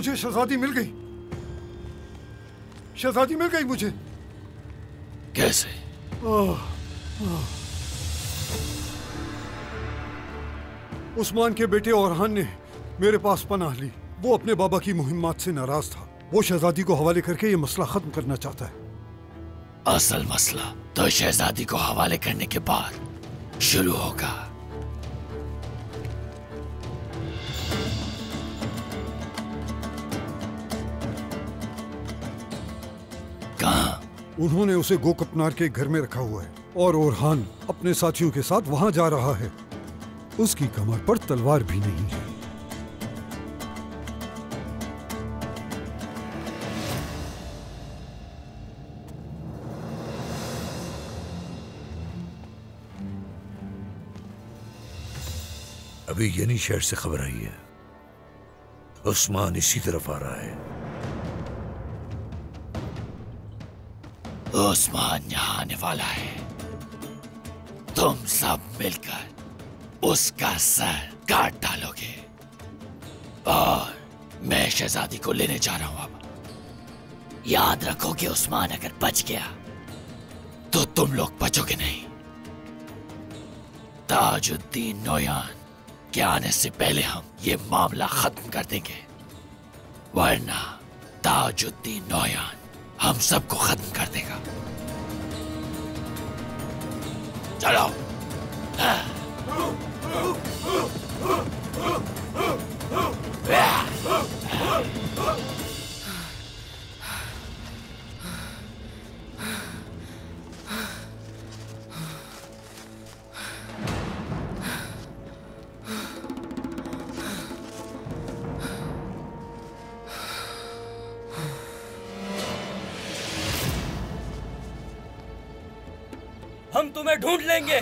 मुझे शहजादी मिल गई। शहजादी मिल गई मुझे। कैसे? उस्मान के बेटे औरहान ने मेरे पास पनाह ली। वो अपने बाबा की मुहिम्मात से नाराज था। वो शहजादी को हवाले करके ये मसला खत्म करना चाहता है। असल मसला तो शहजादी को हवाले करने के बाद शुरू होगा। कहाँ? उन्होंने उसे गोकपनार के घर में रखा हुआ है और ओरहान अपने साथियों के साथ वहां जा रहा है। उसकी कमर पर तलवार भी नहीं है। अभी यनी शहर से खबर आई है, उस्मान इसी तरफ आ रहा है। उस्मान यहाँ आने वाला है। तुम सब मिलकर उसका सर काट डालोगे और मैं शहजादी को लेने जा रहा हूं। अब याद रखो कि उस्मान अगर बच गया तो तुम लोग बचोगे नहीं। ताजुद्दीन नोयान के आने से पहले हम ये मामला खत्म कर देंगे, वरना ताजुद्दीन नोयान हम सबको खत्म कर देगा। चलो। हम तुम्हें ढूंढ लेंगे।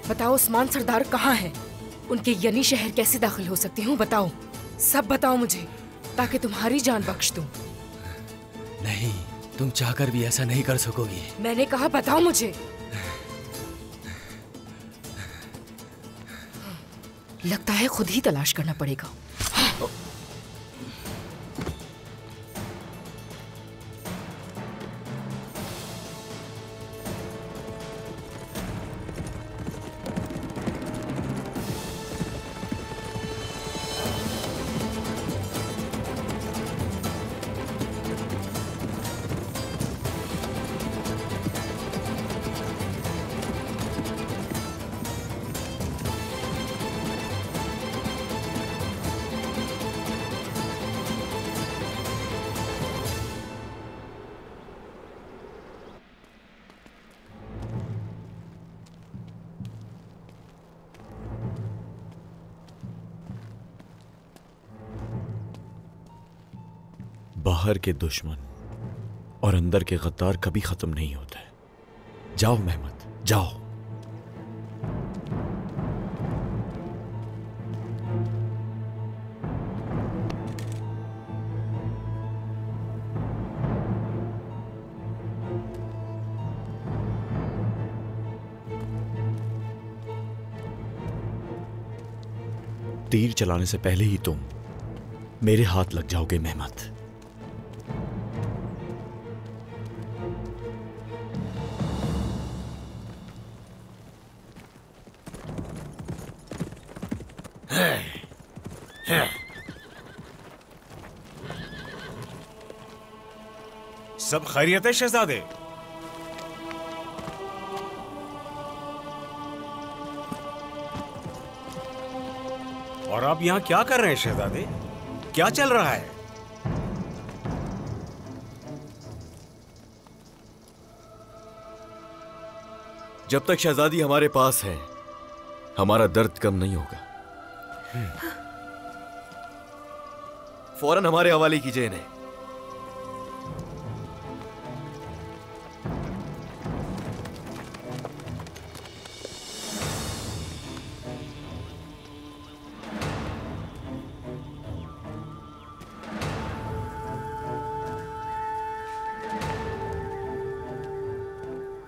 बताओ उस्मान सरदार कहाँ है? उनके यनी शहर कैसे दाखिल हो सकती हूँ? बताओ, सब बताओ मुझे, ताकि तुम्हारी जान बख्श दूं। नहीं, तुम चाहकर भी ऐसा नहीं कर सकोगी। मैंने कहा बताओ मुझे। लगता है खुद ही तलाश करना पड़ेगा। बाहर के दुश्मन और अंदर के गद्दार कभी खत्म नहीं होते। जाओ मेहमत, जाओ। तीर चलाने से पहले ही तुम मेरे हाथ लग जाओगे मेहमत। सब खैरियत है शहजादे? और आप यहाँ क्या कर रहे हैं शहजादे? क्या चल रहा है? जब तक शहजादी हमारे पास है, हमारा दर्द कम नहीं होगा। फौरन हमारे हवाले कीजिए इन्हें।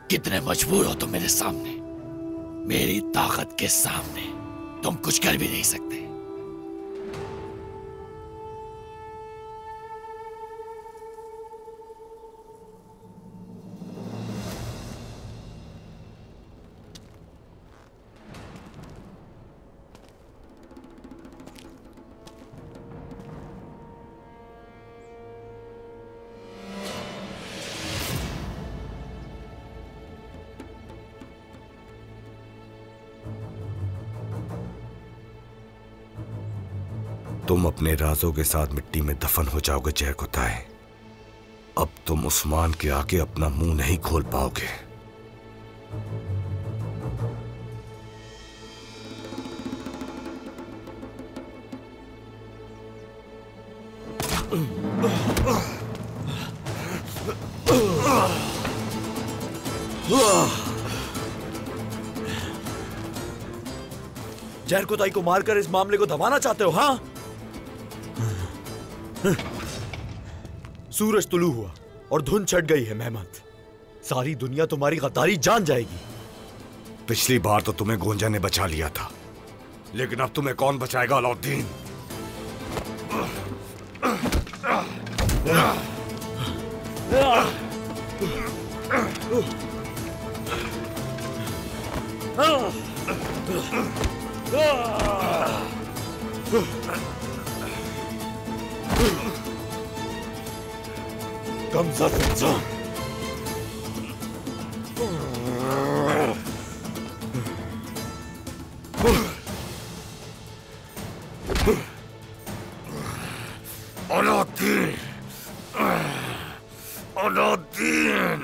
कितने मजबूर हो तुम मेरे सामने। मेरी ताकत के सामने तुम कुछ कर भी नहीं सकते। तुम अपने राजों के साथ मिट्टी में दफन हो जाओगे जयकुताए। अब तुम उस्मान के आगे अपना मुंह नहीं खोल पाओगे। जहरकुताई को मारकर इस मामले को दबाना चाहते हो? हाँ, सूरज तुलू हुआ और धुंध छट गई है मेहमत। सारी दुनिया तुम्हारी गद्दारी जान जाएगी। पिछली बार तो तुम्हें गोंजा ने बचा लिया था, लेकिन अब तुम्हें कौन बचाएगा अलाउद्दीन? कमज़ोर इंसान। अलाउद्दीन, अलाउद्दीन।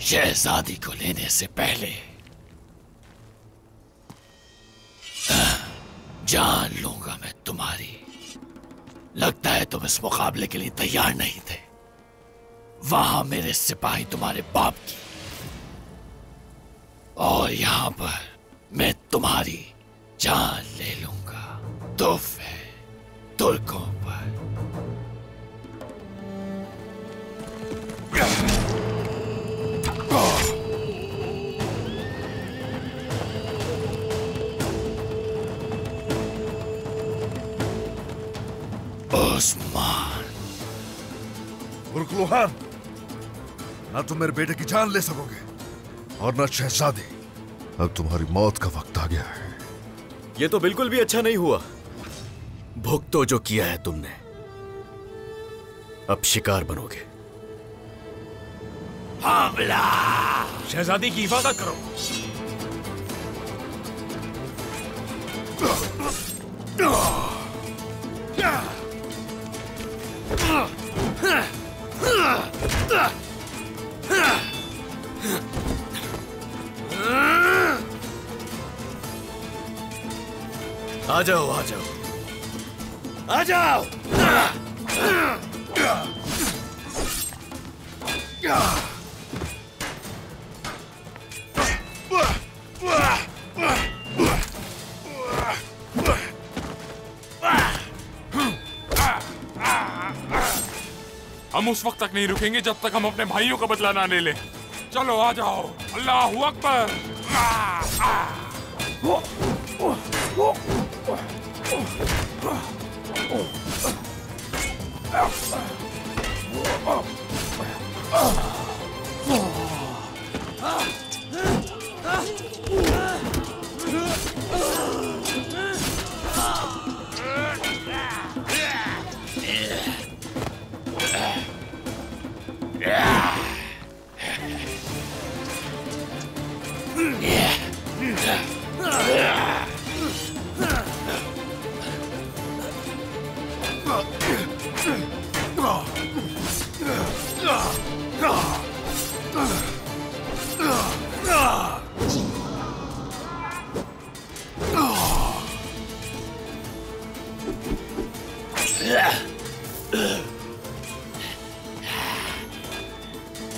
शहजादी को लेने से पहले जान लूंगा मैं तुम्हारी। लगता है तुम इस मुकाबले के लिए तैयार नहीं थे। वहां मेरे सिपाही तुम्हारे बाप की, और यहां पर मैं तुम्हारी जान ले लूंगा। तुफ है तुर्कों पर। उस्मान, बुर्कलुहान, ना तुम मेरे बेटे की जान ले सकोगे और ना शहजादी। अब तुम्हारी मौत का वक्त आ गया है। ये तो बिल्कुल भी अच्छा नहीं हुआ। भुगतो जो किया है तुमने। अब शिकार बनोगे। हमला! शहजादी की हिफाजत करो। आ जाओ, आ जाओ, आ जाओ। हम उस वक्त तक नहीं रुकेंगे जब तक हम अपने भाइयों का बदला ना ले लें। चलो आ जाओ। अल्लाहू अकबर।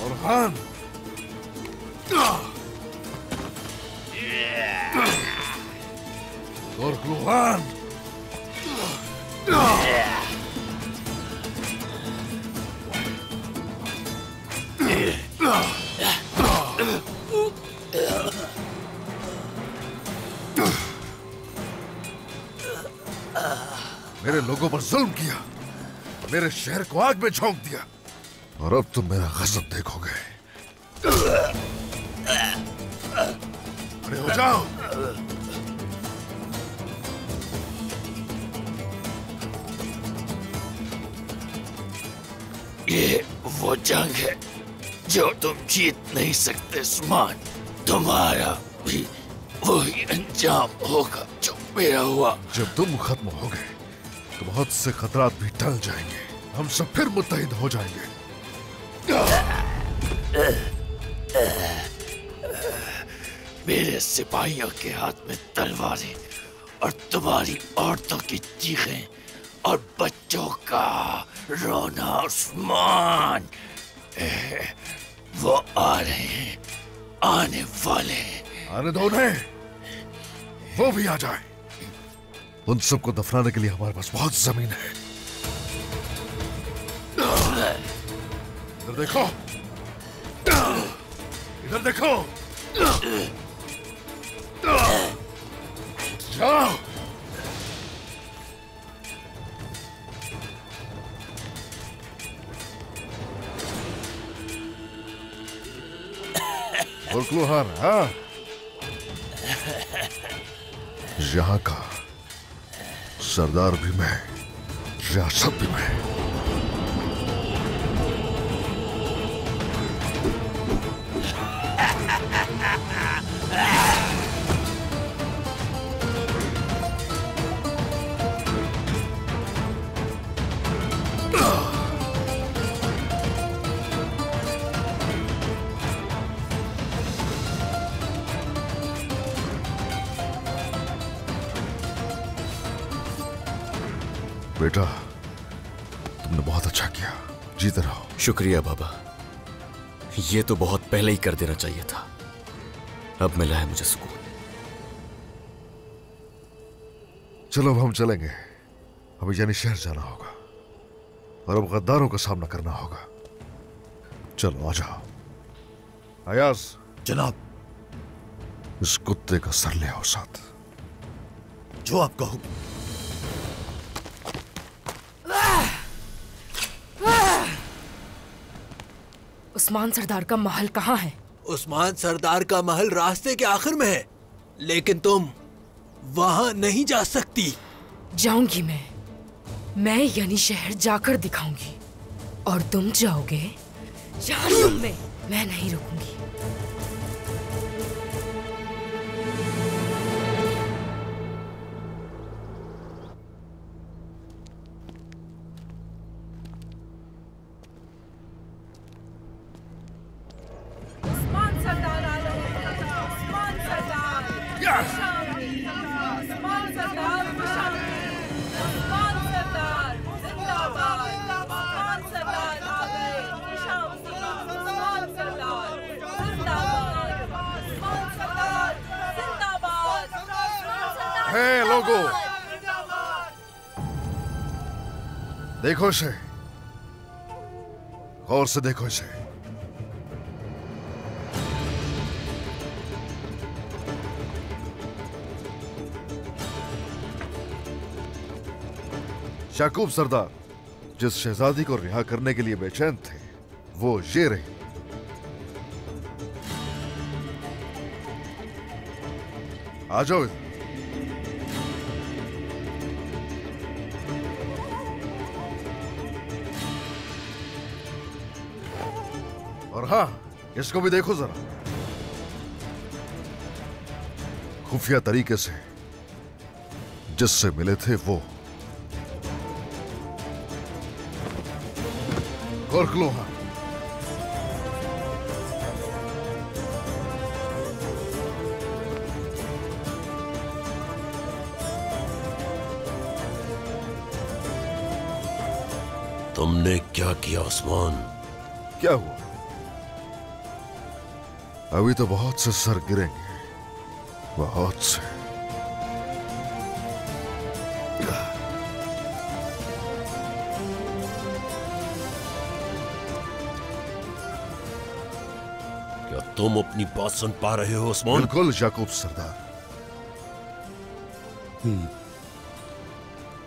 बुरहान, बुरहान, मेरे लोगों पर जुल्म किया, मेरे शहर को आग में झोंक दिया, और अब तुम मेरा गजब देखोगे। अरे हो जाओ। ये वो जंग है जो तुम जीत नहीं सकते उस्मान। तुम्हारा भी वही अंजाम होगा जो मेरा हुआ। जब तुम खत्म होगे तो बहुत से खतरात भी टल जाएंगे, हम सब फिर मुत्तहिद हो जाएंगे। मेरे सिपाहियों के हाथ में तलवारें और तुम्हारी औरतों की चीखें और बच्चों का रोना। उस्मान, वो आ रहे हैं, आने वाले हैं। आने दो उन्हें, वो भी आ जाए। उन सबको दफनाने के लिए हमारे पास बहुत जमीन है। इधर देखो, इधर देखो। जाओ। बुरहान, हाँ, यहाँ का सरदार भी मैं, रियासत भी मैं। बेटा, तुमने बहुत अच्छा किया। जीते रहो। शुक्रिया बाबा, ये तो बहुत पहले ही कर देना चाहिए था। अब मिला है मुझे सुकून। चलो अब हम चलेंगे। हमें यानी शहर जाना होगा और अब गद्दारों का सामना करना होगा। चलो आ जाओ। अयाज, जनाब। इस कुत्ते का सर ले आओ साथ। जो आप कहो। उस्मान सरदार का महल कहाँ है? उस्मान सरदार का महल रास्ते के आखिर में है, लेकिन तुम वहां नहीं जा सकती। जाऊंगी मैं यानी शहर जाकर दिखाऊंगी, और तुम जाओगे जहन्नुम में। मैं नहीं रुकूंगी। लोगों, देखो इसे, गौर से देखो इसे। याकूब सरदार जिस शहजादी को रिहा करने के लिए बेचैन थे वो ये रही। आ जाओ इधर। और हाँ, इसको भी देखो जरा। खुफिया तरीके से जिससे मिले थे वो गोरखलोहा। तुमने क्या किया उस्मान? क्या हुआ? अभी तो बहुत से सर गिरेंगे, बहुत से। क्या तुम अपनी बात सुन पा रहे हो उस्मान? बिल्कुल याकूब सरदार।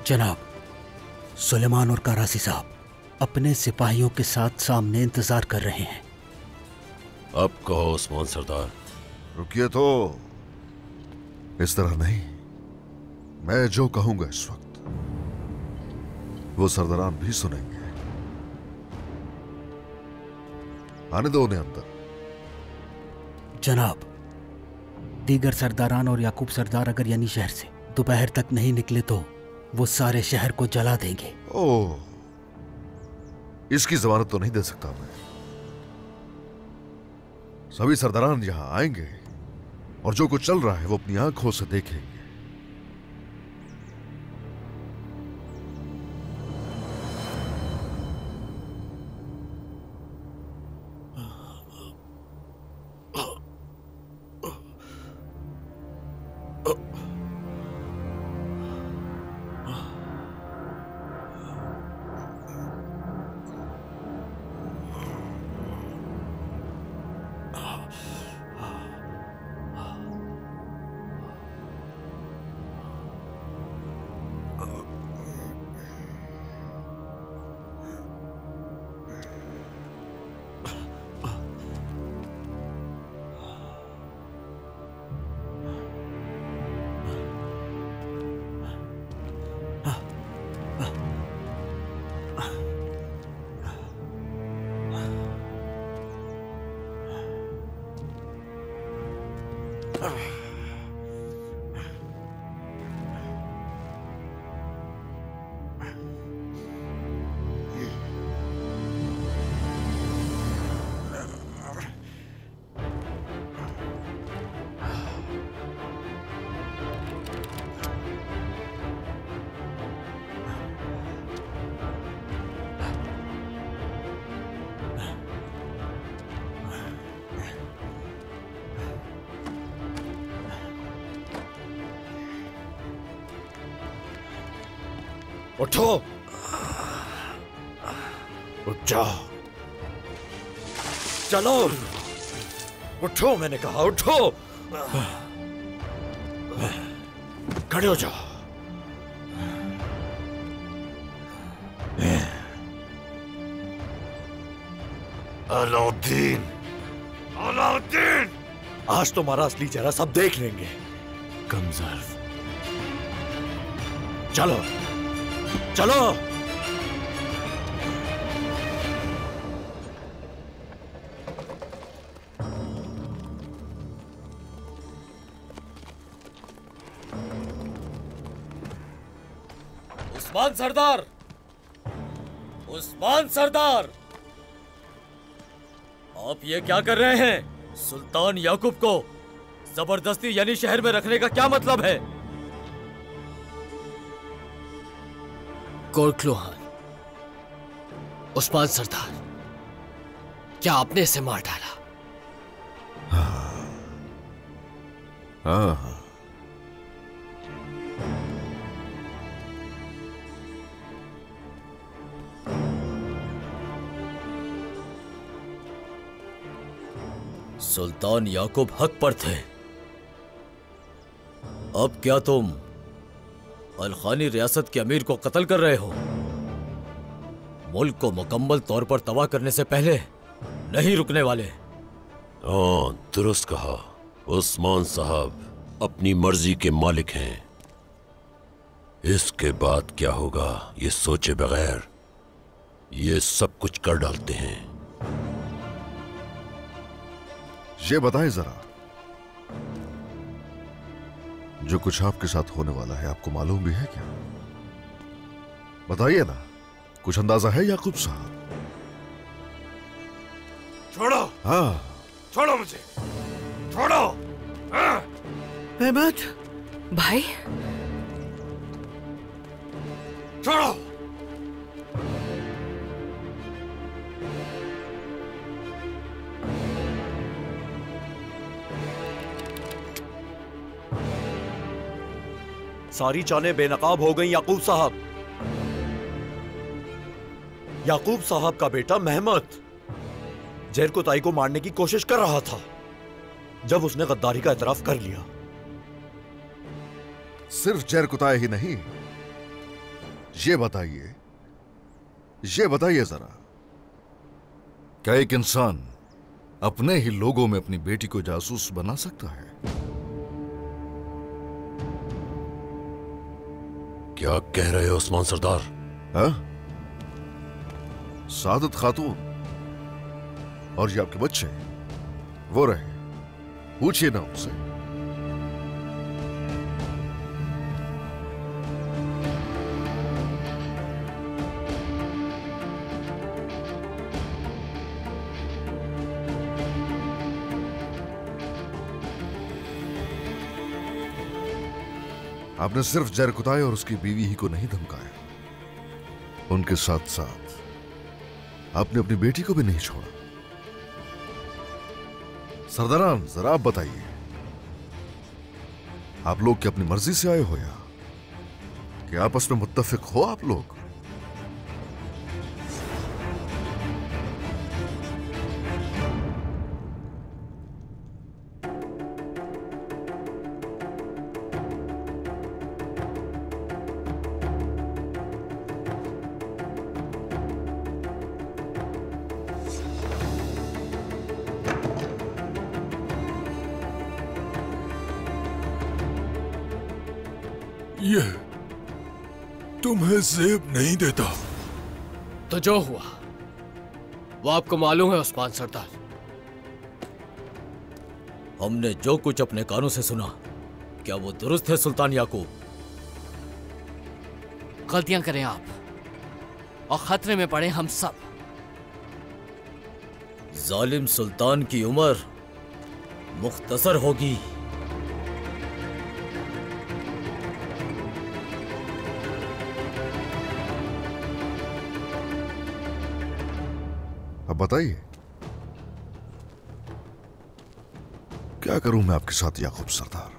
जनाब, सुलेमान और करासी साहब अपने सिपाहियों के साथ सामने इंतजार कर रहे हैं। अब कहो उस्मान सरदार। रुकिए तो, इस तरह नहीं। मैं जो कहूंगा इस वक्त वो सरदारान भी सुनेंगे। आने दो उन्हें अंदर। जनाब, दीगर सरदारान और याकूब सरदार अगर यानी शहर से दोपहर तक नहीं निकले तो वो सारे शहर को जला देंगे। ओह, इसकी जमानत तो नहीं दे सकता मैं। सभी सरदारान यहां आएंगे और जो कुछ चल रहा है वो अपनी आंखों से देखेंगे। उठो, उठ जाओ, चलो, उठो, मैंने कहा उठो, खड़े हो जाओ। अलाउद्दीन, अलाउद्दीन, आज तुम्हारा असली चेहरा सब देख लेंगे। कमजोर। चलो चलो। उस्मान सरदार, उस्मान सरदार, आप ये क्या कर रहे हैं? सुल्तान याकूब को जबरदस्ती यानी शहर में रखने का क्या मतलब है? गोरखलोहान, उस्मान सरदार, क्या आपने इसे मार डाला? हाँ, सुल्तान याकूब हक पर थे। अब क्या तुम अलखानी रियासत के अमीर को कत्ल कर रहे हो। मुल्क को मुकम्मल तौर पर तबाह करने से पहले नहीं रुकने वाले। हाँ, दुरुस्त कहा। उस्मान साहब अपनी मर्जी के मालिक हैं। इसके बाद क्या होगा ये सोचे बगैर ये सब कुछ कर डालते हैं। ये बताएं जरा, जो कुछ आपके साथ होने वाला है आपको मालूम भी है क्या? बताइए ना, कुछ अंदाजा है याकूब साहब? छोड़ो। हाँ, छोड़ो मुझे, छोड़ो। अहमद भाई, छोड़ो। सारी चालें बेनकाब हो गई याकूब साहब। याकूब साहब का बेटा महमद जहरकुताई को मारने की कोशिश कर रहा था जब उसने गद्दारी का एतराफ कर लिया। सिर्फ जहरकुताई ही नहीं, ये बताइए जरा, क्या एक इंसान अपने ही लोगों में अपनी बेटी को जासूस बना सकता है? क्या कह रहे हो उस्मान सरदार? हाँ? सादत खातून और ये आपके बच्चे वो रहे, पूछिए ना उनसे। आपने सिर्फ जहरकुताई और उसकी बीवी ही को नहीं धमकाया, उनके साथ साथ आपने अपनी बेटी को भी नहीं छोड़ा। सरदारान, जरा आप बताइए, आप लोग क्या अपनी मर्जी से आए हो या कि आपस में मुत्तफिक हो आप लोग? ये तुम्हें जेब नहीं देता तो जो हुआ वो आपको मालूम है उस्मान सरदार। हमने जो कुछ अपने कानों से सुना, क्या वो दुरुस्त है सुल्तान याकूब? गलतियां करें आप और खतरे में पड़े हम सब। जालिम सुल्तान की उम्र मुख्तसर होगी। अब बताइए, क्या करूं मैं आपके साथ याकूब सरदार?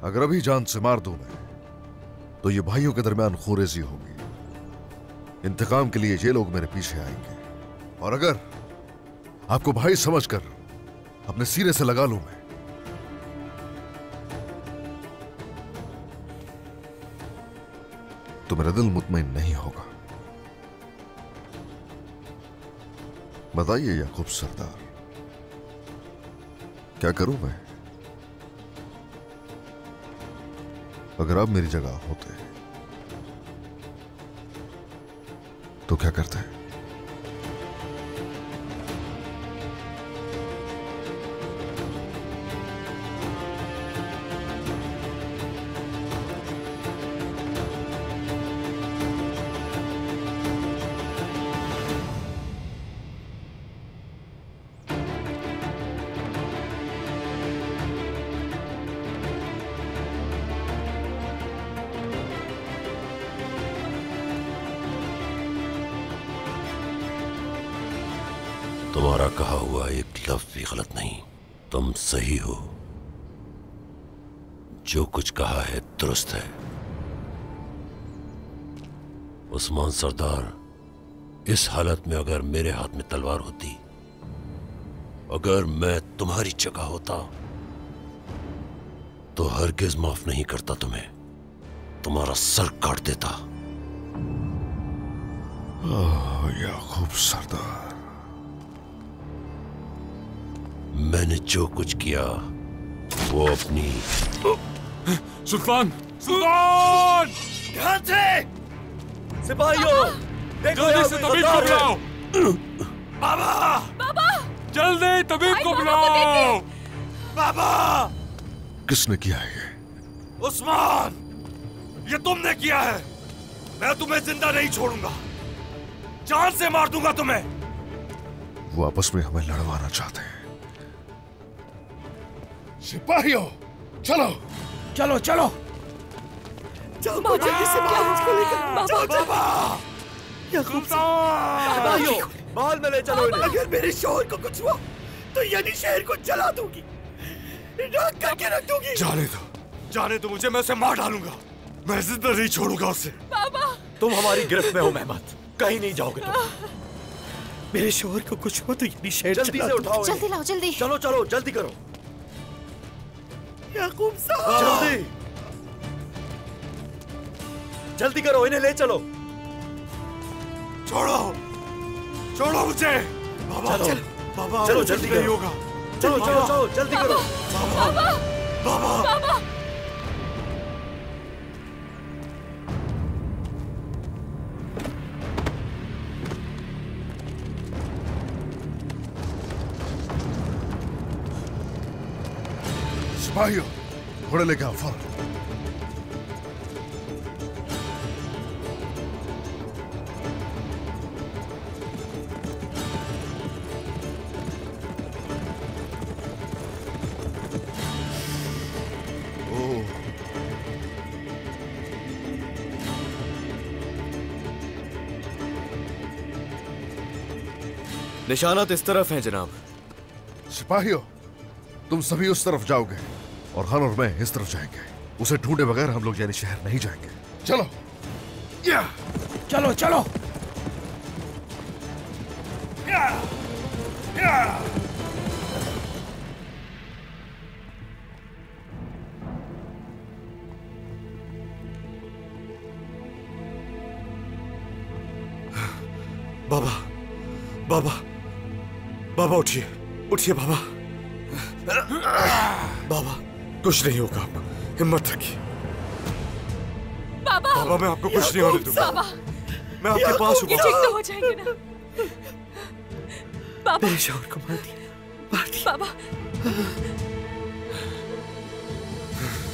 अगर अभी जान से मार दूं मैं, तो ये भाइयों के दरमियान खूरेजी होगी। इंतकाम के लिए ये लोग मेरे पीछे आएंगे, और अगर आपको भाई समझकर अपने सीने से लगा लूं मैं, तो मेरा दिल मुतमईन नहीं होगा। बताइए याकूब सरदार, क्या करूं मैं? अगर आप मेरी जगह होते तो क्या करते? तुम्हारा कहा हुआ एक लफ्ज भी गलत नहीं। तुम सही हो, जो कुछ कहा है दुरुस्त है। उस्मान सरदार, इस हालत में अगर मेरे हाथ में तलवार होती, अगर मैं तुम्हारी जगह होता, तो हरगिज माफ नहीं करता तुम्हें, तुम्हारा सर काट देता। याकूब सरदार, मैंने जो कुछ किया वो अपनी सुल्तान, सुल्तान! ध्यान से! सिपाहियों, देखो जल्दी से तबीब को बुलाओ। बाबा! बाबा! जल्दी तबीब को बुलाओ। बाबा! किसने किया है ये? उस्मान! ये तुमने किया है। मैं तुम्हें जिंदा नहीं छोड़ूंगा, जान से मार दूंगा तुम्हें। वो आपस में हमें लड़वाना चाहते हैं। सिपाहियों, चलो चलो चलो। जाओ जल्दी से बाबा! याकूब सिपाहियों, महल में ले चलो इन्हें। अगर मेरे शोहर को कुछ हुआ तो यानी शहर को जला दूंगी, राख करके रख दूंगी। जाने दो मुझे, मैं उसे मार डालूंगा। मैं जिंदा नहीं छोड़ूंगा उसे। बाबा! तुम हमारी गिरफ्त में हो मेहमत, कहीं नहीं जाओगे तुम। मेरे शोहर को कुछ हुआ तो यानी शहर जल्दी से उठाओ। जल्दी लाओ, जल्दी। चलो चलो जल्दी करो। याकूब साहब, जल्दी जल्दी करो, इन्हें ले चलो। छोड़ो छोड़ो मुझे। बाबा चलो, बाबा चलो जल्दी नहीं होगा। चलो चलो चलो जल्दी करो। बाबा बाबा बाबा। सिपाहियों, घोड़े लेके आओ फौरन। निशानात इस तरफ हैं जनाब। सिपाहियों, तुम सभी उस तरफ जाओगे और खान और मैं इस तरफ जाएंगे। उसे ढूंढे बगैर हम लोग यानी शहर नहीं जाएंगे। चलो चलो चलो। बाबा बाबा बाबा उठिए उठिए बाबा। बाबा कुछ नहीं होगा, आप हिम्मत रखिए। बाबा! बाबा मैं आपको कुछ नहीं होने दूंगा। बाबा! मैं आपके पास हूँ। ये ठीक तो हो जाएंगे ना? बाबा! मेरे शौहर को मार दिया बाबा!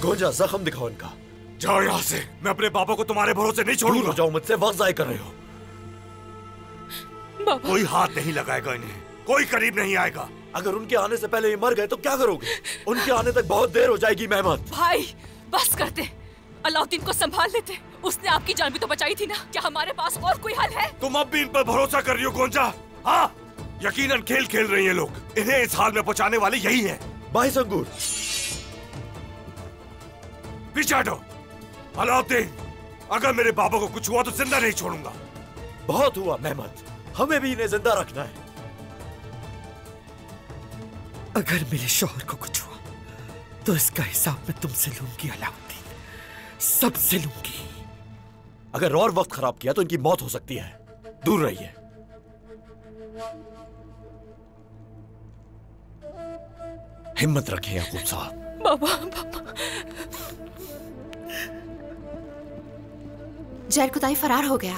गोंजा, जख्म दिखाओ इनका। जाओ यहाँ से, मैं अपने बाबा को तुम्हारे भरोसे नहीं छोड़ूंगा। जाओ मुझसे, वक्त जाया कर रहे हो। बाबा! कोई हाथ नहीं लगाएगा इन्हें, कोई करीब नहीं आएगा। अगर उनके आने से पहले ये मर गए तो क्या करोगे? उनके आने तक बहुत देर हो जाएगी मेहमत। भाई बस करते, अलाउद्दीन को संभाल लेते। उसने आपकी जान भी तो बचाई थी ना। क्या हमारे पास और कोई हल है? तुम अब भी इन पर भरोसा कर रही हो गोंजा? हाँ, यकीनन खेल खेल रही है लोग। इन्हें इस हाल में पहुंचाने वाले यही है। भाई संगूर, पीछे हटो। अलाउद्दीन, अगर मेरे बाबा को कुछ हुआ तो जिंदा नहीं छोड़ूंगा। बहुत हुआ मेहमत, हमें भी इन्हें जिंदा रखना है। अगर मेरे शौहर को कुछ हुआ तो इसका हिसाब मैं तुमसे लूंगी अलाउद्दीन, सबसे लूंगी। अगर और वक्त खराब किया तो इनकी मौत हो सकती है। दूर रहिए। हिम्मत रखें याकूब साहब। बाबा बाबा। जैर कुताई फरार हो गया।